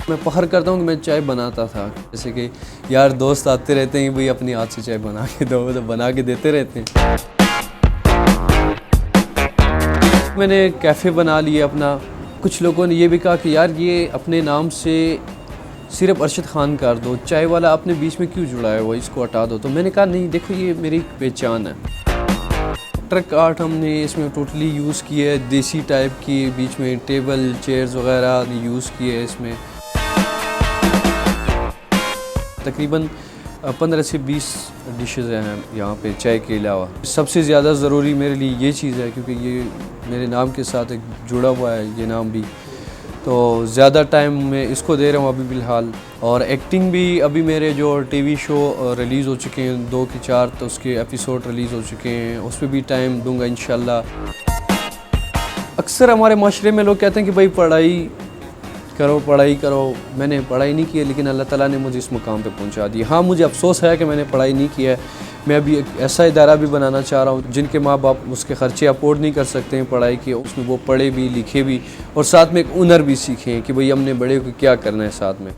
मैं फ़ख्र करता हूँ कि मैं चाय बनाता था। जैसे कि यार दोस्त आते रहते हैं, भाई अपनी हाथ से चाय बना के दो, तो बना के देते रहते हैं। मैंने कैफ़े बना लिया अपना। कुछ लोगों ने ये भी कहा कि यार ये अपने नाम से सिर्फ अरशद खान कर दो, चाय वाला आपने बीच में क्यों जुड़ाया हुआ, इसको हटा दो। तो मैंने कहा नहीं, देखो ये मेरी पहचान है। ट्रक आर्ट हमने इसमें टोटली यूज़ किया है, देसी टाइप की, बीच में टेबल चेयर्स वगैरह यूज़ किए है इसमें। तकरीबन 15 से 20 डिशेज़ हैं यहाँ पे चाय के अलावा। सबसे ज़्यादा ज़रूरी मेरे लिए ये चीज़ है, क्योंकि ये मेरे नाम के साथ एक जुड़ा हुआ है ये नाम भी, तो ज़्यादा टाइम मैं इसको दे रहा हूँ अभी फ़िलहाल। और एक्टिंग भी अभी मेरे जो टीवी शो रिलीज़ हो चुके हैं 2 की 4, तो उसके एपिसोड रिलीज़ हो चुके हैं, उस पर भी टाइम दूंगा इंशाल्लाह। अक्सर हमारे माशरे में लोग कहते हैं कि भाई पढ़ाई करो। मैंने पढ़ाई नहीं की है, लेकिन अल्लाह ताला ने मुझे इस मुकाम पे पहुंचा दिया। हाँ, मुझे अफसोस है कि मैंने पढ़ाई नहीं किया है। मैं अभी एक ऐसा इदारा भी बनाना चाह रहा हूँ जिनके माँ बाप उसके ख़र्चे अफोर्ड नहीं कर सकते हैं पढ़ाई के, उसमें वो पढ़े भी लिखे भी और साथ में एक हुनर भी सीखें कि भाई हमने बड़े को क्या करना है साथ में।